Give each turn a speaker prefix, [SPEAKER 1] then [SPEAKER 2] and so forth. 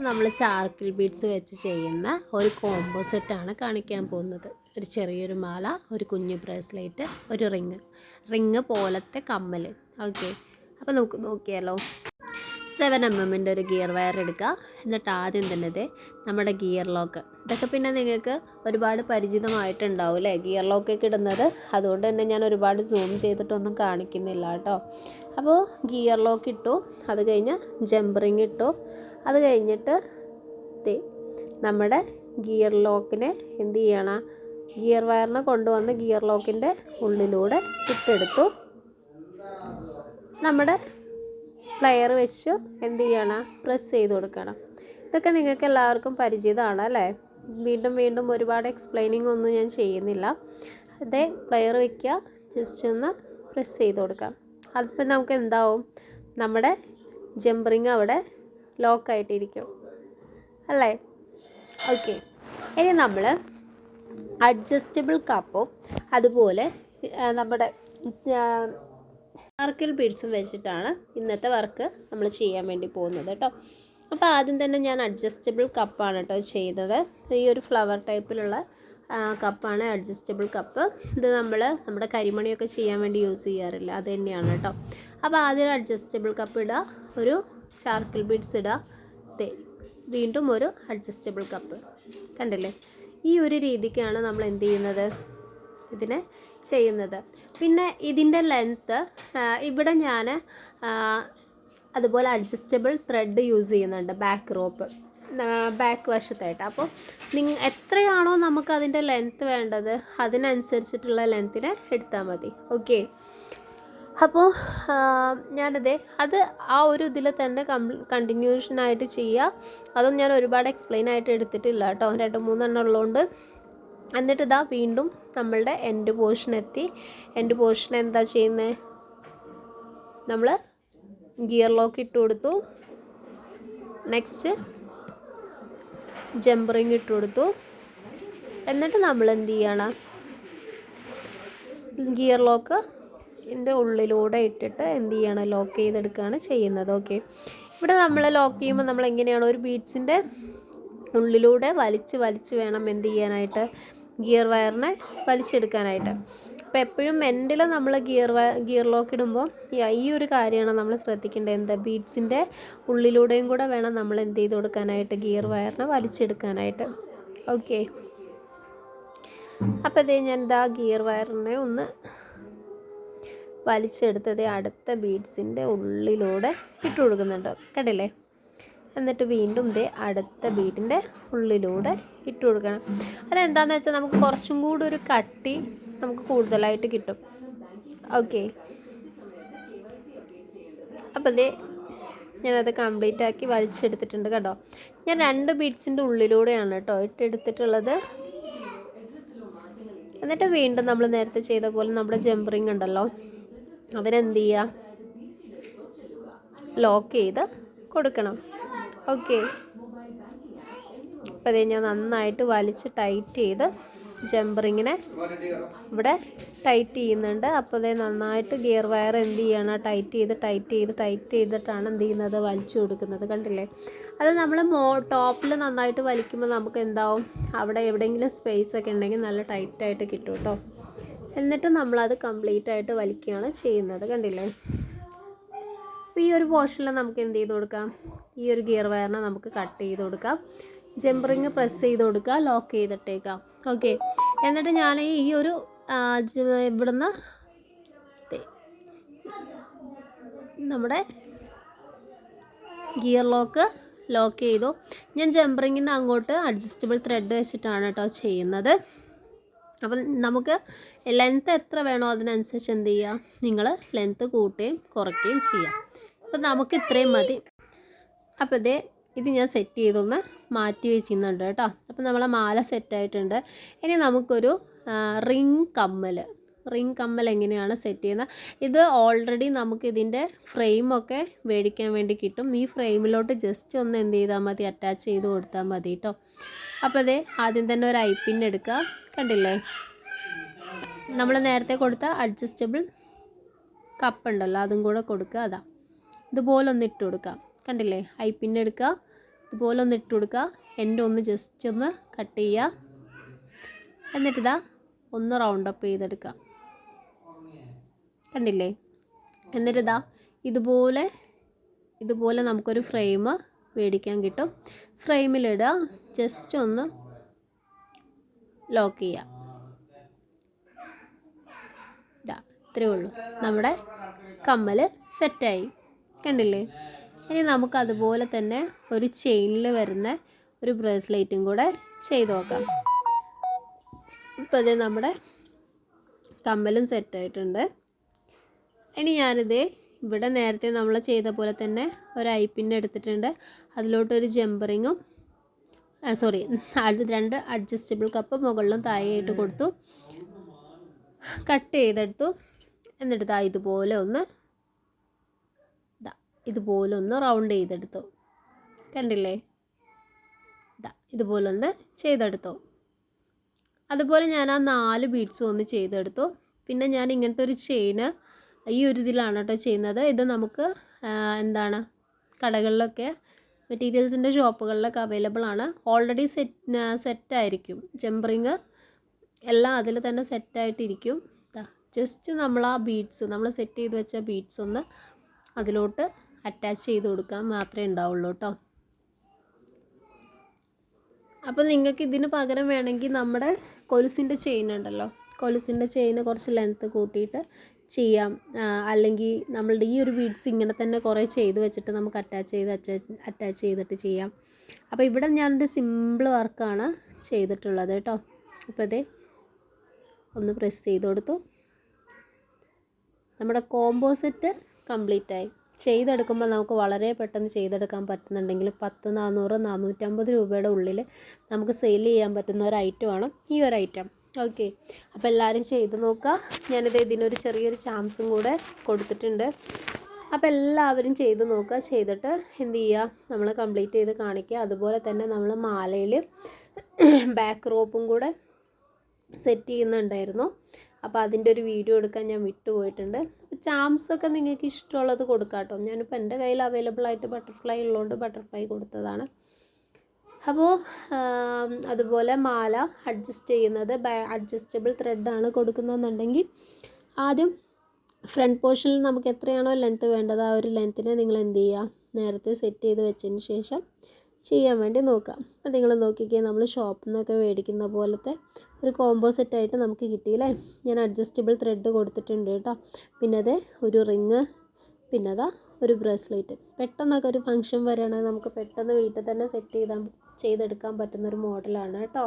[SPEAKER 1] നമ്മൾ ചാർക്കിൾ ബീഡ്സ് വെച്ച് ചെയ്യുന്ന ഒരു കോംബോ സെറ്റാണ് കാണിക്കാൻ പോകുന്നത്. ഒരു ചെറിയൊരു മാല, ഒരു കുഞ്ഞു ബ്രേസ്ലെറ്റ്, ഒരു റിങ് പോലത്തെ കമ്മൽ. ഓക്കെ, അപ്പോൾ നമുക്ക് നോക്കിയാലോ. 7mm ഒരു ഗിയർ വയർ എടുക്കുക. എന്നിട്ട് ആദ്യം തന്നെ നമ്മുടെ ഗിയർ ലോക്ക്, ഇതൊക്കെ പിന്നെ നിങ്ങൾക്ക് ഒരുപാട് പരിചിതമായിട്ടുണ്ടാവും അല്ലേ, ഗിയർ ലോക്കൊക്കെ ഇടുന്നത്. അതുകൊണ്ട് തന്നെ ഞാൻ ഒരുപാട് സൂം ചെയ്തിട്ടൊന്നും കാണിക്കുന്നില്ല കേട്ടോ. അപ്പോൾ ഗിയർ ലോക്ക് ഇട്ടു, അത് കഴിഞ്ഞ് ജമ്പറിങ് ഇട്ടു, അത് കഴിഞ്ഞിട്ട് നമ്മുടെ ഗിയർ ലോക്കിനെ എന്ത് ചെയ്യണം, ഗിയർ വയറിനെ കൊണ്ടുവന്ന് ഗിയർ ലോക്കിൻ്റെ ഉള്ളിലൂടെ ഇട്ടെടുത്തു. നമ്മുടെ പ്ലെയർ വെച്ച് എന്ത് ചെയ്യണം, പ്രസ് ചെയ്ത് കൊടുക്കണം. ഇതൊക്കെ നിങ്ങൾക്ക് എല്ലാവർക്കും പരിചിതമാണ് അല്ലേ. വീണ്ടും ഒരുപാട് എക്സ്പ്ലെയിനിങ് ഒന്നും ഞാൻ ചെയ്യുന്നില്ല. അതേ പ്ലെയർ വയ്ക്കുക, ജസ്റ്റ് ഒന്ന് പ്രസ് ചെയ്ത് കൊടുക്കാം. അതിപ്പോൾ നമുക്ക് എന്താവും, നമ്മുടെ ജമ്പറിങ് അവിടെ ലോക്കായിട്ടിരിക്കും അല്ലേ. ഓക്കെ, ഇനി നമ്മൾ അഡ്ജസ്റ്റബിൾ കപ്പും അതുപോലെ നമ്മുടെ ചാർക്കിൾ ബീഡ്സും വെച്ചിട്ടാണ് ഇന്നത്തെ വർക്ക് നമ്മൾ ചെയ്യാൻ വേണ്ടി പോകുന്നത് കേട്ടോ. അപ്പോൾ ആദ്യം തന്നെ ഞാൻ അഡ്ജസ്റ്റബിൾ കപ്പാണ് കേട്ടോ ചെയ്തത്. ഈ ഒരു ഫ്ലവർ ടൈപ്പിലുള്ള കപ്പാണ് അഡ്ജസ്റ്റബിൾ കപ്പ്. ഇത് നമ്മുടെ കരിമണിയൊക്കെ ചെയ്യാൻ വേണ്ടി യൂസ് ചെയ്യാറില്ല, അത് തന്നെയാണ് കേട്ടോ. അപ്പോൾ ആദ്യം അഡ്ജസ്റ്റബിൾ കപ്പ് ഇടുക, ഒരു ചാർക്കിൾ ബീഡ്സ് ഇടുക, വീണ്ടും ഒരു അഡ്ജസ്റ്റബിൾ കപ്പ്. കണ്ടില്ലേ, ഈ ഒരു രീതിക്കാണ് നമ്മൾ എന്ത് ചെയ്യുന്നത്, ഇതിനെ ചെയ്യുന്നത്. പിന്നെ ഇതിൻ്റെ ലെങ്ത്ത് ഇവിടെ ഞാൻ അതുപോലെ അഡ്ജസ്റ്റബിൾ ത്രെഡ് യൂസ് ചെയ്യുന്നുണ്ട്, ബാക്ക് റോപ്പ് ബാക്ക് വശത്തായിട്ട്. അപ്പോൾ എത്രയാണോ നമുക്ക് അതിൻ്റെ ലെങ്ത്ത് വേണ്ടത് അതിനനുസരിച്ചിട്ടുള്ള ലെങ്ത്തിനെ എടുത്താൽ മതി. ഓക്കെ, അപ്പോൾ അത് ആ ഒരു ഇതിൽ തന്നെ കണ്ടിന്യൂഷനായിട്ട് ചെയ്യുക. അതൊന്നും ഞാൻ ഒരുപാട് എക്സ്പ്ലെയിൻ ആയിട്ട് എടുത്തിട്ടില്ല കേട്ടോ, 2-3 ഉള്ളതുകൊണ്ട്. എന്നിട്ട് വീണ്ടും നമ്മളുടെ എൻഡ് പോർഷൻ എത്തി. എൻഡ് പോർഷൻ എന്താ ചെയ്യുന്നത്, നമ്മൾ ഗിയർ ലോക്ക് ഇട്ട് കൊടുത്തു, നെക്സ്റ്റ് ജമ്പറിങ് ഇട്ട് കൊടുത്തു. എന്നിട്ട് നമ്മൾ എന്ത് ചെയ്യണം, ഗിയർ ലോക്ക് ഇതിൻ്റെ ഉള്ളിലൂടെ ഇട്ടിട്ട് എന്ത് ചെയ്യണം, ലോക്ക് ചെയ്തെടുക്കുകയാണ് ചെയ്യുന്നത്. ഓക്കെ, ഇവിടെ നമ്മൾ ലോക്ക് ചെയ്യുമ്പോൾ നമ്മൾ എങ്ങനെയാണ്, ഒരു ബീഡ്സിൻ്റെ ഉള്ളിലൂടെ വലിച്ച് വേണം എന്ത് ചെയ്യാനായിട്ട്, ഗിയർ വയറിനെ വലിച്ചെടുക്കാനായിട്ട്. അപ്പോൾ എപ്പോഴും എൻഡിൽ നമ്മൾ ഗിയർ ലോക്ക് ഇടുമ്പോൾ ഈ ഒരു കാര്യമാണ് നമ്മൾ ശ്രദ്ധിക്കേണ്ടത്. എന്താ, ബീഡ്സിൻ്റെ ഉള്ളിലൂടെയും കൂടെ വേണം നമ്മൾ എന്ത് ചെയ്ത് കൊടുക്കാനായിട്ട്, ഗിയർ വയറിനെ വലിച്ചെടുക്കാനായിട്ട്. ഓക്കെ, അപ്പോൾ ഞാൻ ഗിയർ വയറിനെ ഒന്ന് വലിച്ചെടുത്തത് അടുത്ത ബീഡ്സിൻ്റെ ഉള്ളിലൂടെ ഇട്ട് കൊടുക്കുന്നുണ്ട്, കണ്ടില്ലേ. എന്നിട്ട് വീണ്ടും അടുത്ത ബീഡിൻ്റെ ഉള്ളിലൂടെ ഇട്ട് കൊടുക്കണം. അതെന്താണെന്ന് വെച്ചാൽ നമുക്ക് കുറച്ചും കൂടി ഒരു കട്ടി നമുക്ക് കൂടുതലായിട്ട് കിട്ടും. ഓക്കെ, അപ്പോൾ ഞാനത് കംപ്ലീറ്റ് ആക്കി വലിച്ചെടുത്തിട്ടുണ്ട് കേട്ടോ. ഞാൻ 2 ബീഡ്സിൻ്റെ ഉള്ളിലൂടെയാണ് കേട്ടോ ഇട്ടെടുത്തിട്ടുള്ളത്. എന്നിട്ട് വീണ്ടും നമ്മൾ നേരത്തെ ചെയ്ത പോലെ നമ്മുടെ ജമ്പറിങ് ഉണ്ടല്ലോ, അതിനെന്ത് ചെയ്യുക, ലോക്ക് ചെയ്ത് കൊടുക്കണം. ഓക്കെ, അപ്പോൾ ഞാൻ നന്നായിട്ട് വലിച്ച് ടൈറ്റ് ചെയ്ത് ജമ്പറിങ്ങിനെ ഇവിടെ ടൈറ്റ് ചെയ്യുന്നുണ്ട്. അപ്പോൾ നന്നായിട്ട് ഗിയർ വയർ എന്ത് ചെയ്യണം, ടൈറ്റ് ചെയ്തിട്ടാണ് എന്ത് ചെയ്യുന്നത്, വലിച്ചു കൊടുക്കുന്നത്. കണ്ടില്ലേ, അത് നമ്മൾ ടോപ്പിൽ നന്നായിട്ട് വലിക്കുമ്പോൾ നമുക്ക് എന്താവും, അവിടെ എവിടെയെങ്കിലും സ്പേസ് ഒക്കെ ഉണ്ടെങ്കിൽ നല്ല ടൈറ്റായിട്ട് കിട്ടും കേട്ടോ. എന്നിട്ട് നമ്മളത് കംപ്ലീറ്റ് ആയിട്ട് വലിക്കുകയാണ് ചെയ്യുന്നത്. കണ്ടില്ലേ, അപ്പോൾ ഈ ഒരു പോർഷനിൽ നമുക്ക് എന്ത് ചെയ്ത് കൊടുക്കാം, ഈ ഒരു ഗിയർ വയറിനെ നമുക്ക് കട്ട് ചെയ്ത് കൊടുക്കാം, ജമ്പറിങ് പ്രസ് ചെയ്ത് കൊടുക്കുക, ലോക്ക് ചെയ്തിട്ടേക്കാം. ഓക്കെ, എന്നിട്ട് ഞാൻ ഈ ഒരു ഇവിടുന്ന് നമ്മുടെ ഗിയർ ലോക്ക് ചെയ്തു. ഞാൻ ജമ്പറിങ്ങിന് അങ്ങോട്ട് അഡ്ജസ്റ്റബിൾ ത്രെഡ് വെച്ചിട്ടാണ് കേട്ടോ ചെയ്യുന്നത്. അപ്പം നമുക്ക് ലെങ്ത്ത് എത്ര വേണോ അതിനനുസരിച്ച് എന്ത് ചെയ്യുക, നിങ്ങൾ ലെങ്ത്ത് കൂട്ടുകയും കുറയ്ക്കുകയും ചെയ്യാം. അപ്പം നമുക്ക് ഇത്രയും മതി. അപ്പോൾ ഇത് ഞാൻ സെറ്റ് ചെയ്തൊന്ന് മാറ്റി വെച്ചിരുന്നുണ്ട് കേട്ടോ. അപ്പോൾ നമ്മളെ മാല സെറ്റായിട്ടുണ്ട്. ഇനി നമുക്കൊരു റിങ് കമ്മൽ എങ്ങനെയാണ് സെറ്റ് ചെയ്യുന്നത്, ഇത് ഓൾറെഡി നമുക്ക് ഇതിൻ്റെ ഫ്രെയിമൊക്കെ മേടിക്കാൻ വേണ്ടി കിട്ടും. ഈ ഫ്രെയിമിലോട്ട് ജസ്റ്റ് ഒന്ന് എന്ത് ചെയ്താൽ മതി, അറ്റാച്ച് ചെയ്ത് കൊടുത്താൽ മതി കേട്ടോ. അപ്പോൾ ആദ്യം തന്നെ ഒരു ഐപ്പിൻ എടുക്കുക. കണ്ടില്ലേ, നമ്മൾ നേരത്തെ കൊടുത്ത അഡ്ജസ്റ്റബിൾ കപ്പ് ഉണ്ടല്ലോ, അതും കൂടെ കൊടുക്കുക. ഇതുപോലെ ഒന്ന് ഇട്ട് കൊടുക്കാം. കണ്ടില്ലേ, ഐപ്പിൻ എടുക്കുക, ഇതുപോലെ ഒന്ന് ഇട്ട് കൊടുക്കുക. എൻ്റെ ഒന്ന് ജസ്റ്റ് ഒന്ന് കട്ട് ചെയ്യുക. എന്നിട്ടിതാ ഒന്ന് റൗണ്ട് അപ്പ് ചെയ്തെടുക്കുക. കണ്ടില്ലേ? എന്നിട്ടിതാ ഇതുപോലെ നമുക്കൊരു ഫ്രെയിം മേടിക്കാൻ കിട്ടും. ഫ്രെയിമിലിടുക, ജസ്റ്റ് ഒന്ന് ലോക്ക് ചെയ്യുക. ഇത്രയേ ഉള്ളൂ, നമ്മുടെ കമ്മൽ സെറ്റായി. കണ്ടില്ലേ? ഇനി നമുക്ക് അതുപോലെ തന്നെ ഒരു ചെയിനിൽ വരുന്ന ഒരു ബ്രേസ്ലെറ്റും കൂടെ ചെയ്ത് നോക്കാം. ഇപ്പോൾ ഇത് നമ്മുടെ കമ്മലും സെറ്റായിട്ടുണ്ട്. ഇനി ഞാനിത് ഇവിടെ നേരത്തെ നമ്മൾ ചെയ്ത പോലെ തന്നെ ഒരു ഐപ്പിൻ എടുത്തിട്ടുണ്ട്. അതിലോട്ടൊരു ജമ്പറിങ്ങും 2 അഡ്ജസ്റ്റബിൾ കപ്പ് മുകളിലും താഴെയായിട്ട് കൊടുത്തു, കട്ട് ചെയ്തെടുത്തു. എന്നിട്ട് ഇതുപോലെ ഒന്ന് റൗണ്ട് ചെയ്തെടുത്തു. കണ്ടില്ലേ? ഇതുപോലെ ഒന്ന് ചെയ്തെടുത്തു. അതുപോലെ ഞാൻ ആ 4 ബീഡ്സും ഒന്ന് ചെയ്തെടുത്തു. പിന്നെ ഞാൻ ഇങ്ങനത്തെ ഒരു ചെയിന് ഈ ഒരു ഇതിലാണ് കേട്ടോ ചെയ്യുന്നത്. ഇത് നമുക്ക് കടകളിലൊക്കെ മെറ്റീരിയൽസിൻ്റെ ഷോപ്പുകളിലൊക്കെ അവൈലബിൾ ആണ്. ഓൾറെഡി സെറ്റായിരിക്കും ജംപറിങ് എല്ലാം അതിൽ തന്നെ സെറ്റായിട്ടിരിക്കും. ജസ്റ്റ് നമ്മൾ ആ ബീഡ്സ് നമ്മൾ സെറ്റ് ചെയ്ത് വെച്ച ബീഡ്സ് ഒന്ന് അതിലോട്ട് അറ്റാച്ച് ചെയ്ത് കൊടുക്കാൻ മാത്രമേ ഉണ്ടാവുള്ളൂ കേട്ടോ. അപ്പോൾ നിങ്ങൾക്ക് ഇതിന് പകരം വേണമെങ്കിൽ നമ്മുടെ കൊലുസിൻ്റെ ചെയിൻ ഉണ്ടല്ലോ, കൊലുസിൻ്റെ ചെയിന് കുറച്ച് ലെങ്ത്ത് കൂട്ടിയിട്ട് ചെയ്യാം. അല്ലെങ്കിൽ നമ്മളുടെ ഈ ഒരു ബീഡ്സ് ഇങ്ങനെ തന്നെ കുറേ ചെയ്ത് വെച്ചിട്ട് നമുക്ക് അറ്റാച്ച് ചെയ്തിട്ട് ചെയ്യാം. അപ്പോൾ ഇവിടെ ഞാനൊരു സിമ്പിൾ വർക്കാണ് ചെയ്തിട്ടുള്ളത് കേട്ടോ. അപ്പോൾ ഇതേ ഒന്ന് പ്രസ് ചെയ്ത് കൊടുത്തു. നമ്മുടെ കോംബോ സെറ്റ് കംപ്ലീറ്റ് ആയി. ചെയ്തെടുക്കുമ്പോൾ നമുക്ക് വളരെ പെട്ടെന്ന് ചെയ്തെടുക്കാൻ പറ്റുന്നുണ്ടെങ്കിൽ 10, 400, 450 രൂപയുടെ ഉള്ളിൽ നമുക്ക് സെയിൽ ചെയ്യാൻ പറ്റുന്ന ഒരു ഐറ്റമാണ് ഈ ഒരു ഐറ്റം. ഓക്കെ, അപ്പോൾ എല്ലാവരും ചെയ്ത് നോക്കുക. ഞാനിത് ഇതിനൊരു ചെറിയൊരു ചാംസും കൂടെ കൊടുത്തിട്ടുണ്ട്. അപ്പോൾ എല്ലാവരും ചെയ്ത് നോക്കുക. ചെയ്തിട്ട് എന്ത് ചെയ്യുക, നമ്മൾ കംപ്ലീറ്റ് ചെയ്ത് കാണിക്കുക. അതുപോലെ തന്നെ നമ്മൾ മാലയിൽ ബാക്ക് റോപ്പും കൂടെ സെറ്റ് ചെയ്യുന്നുണ്ടായിരുന്നു. അപ്പോൾ അതിൻ്റെ ഒരു വീഡിയോ എടുക്കാൻ ഞാൻ വിട്ടുപോയിട്ടുണ്ട്. ചാംസൊക്കെ നിങ്ങൾക്ക് ഇഷ്ടമുള്ളത് കൊടുക്കാം കേട്ടോ. ഞാനിപ്പോൾ എൻ്റെ കയ്യിൽ അവൈലബിൾ ആയിട്ട് ബട്ടർഫ്ലൈ ഉള്ളതുകൊണ്ട് ബട്ടർഫ്ലൈ കൊടുത്തതാണ്. അപ്പോൾ അതുപോലെ മാല അഡ്ജസ്റ്റ് ചെയ്യുന്നത് അഡ്ജസ്റ്റബിൾ ത്രെഡാണ് കൊടുക്കുന്നതെന്നുണ്ടെങ്കിൽ ആദ്യം ഫ്രണ്ട് പോർഷനിൽ നമുക്ക് എത്രയാണോ ലെങ്ത്ത് വേണ്ടത് ആ ഒരു ലെങ്ത്തിനെ നിങ്ങൾ എന്ത് ചെയ്യുക, നേരത്തെ സെറ്റ് ചെയ്ത് വെച്ചതിന് ശേഷം ചെയ്യാൻ വേണ്ടി നോക്കാം. അപ്പോൾ നിങ്ങൾ നോക്കിക്കേ, നമ്മൾ ഷോപ്പിൽ നിന്നൊക്കെ മേടിക്കുന്ന പോലത്തെ ഒരു കോംബോ സെറ്റായിട്ട് നമുക്ക് കിട്ടിയില്ലേ. ഞാൻ അഡ്ജസ്റ്റബിൾ ത്രെഡ് കൊടുത്തിട്ടുണ്ട് കേട്ടോ. പിന്നെ അത് ഒരു റിങ്, പിന്നെ അതാ ഒരു ബ്രേസ്ലെറ്റ്. പെട്ടെന്നൊക്കെ ഒരു ഫംഗ്ഷൻ വരികയാണെങ്കിൽ നമുക്ക് പെട്ടെന്ന് വീട്ടിൽ തന്നെ ചെയ്തെടുക്കാൻ പറ്റുന്നൊരു മോഡലാണ് കേട്ടോ.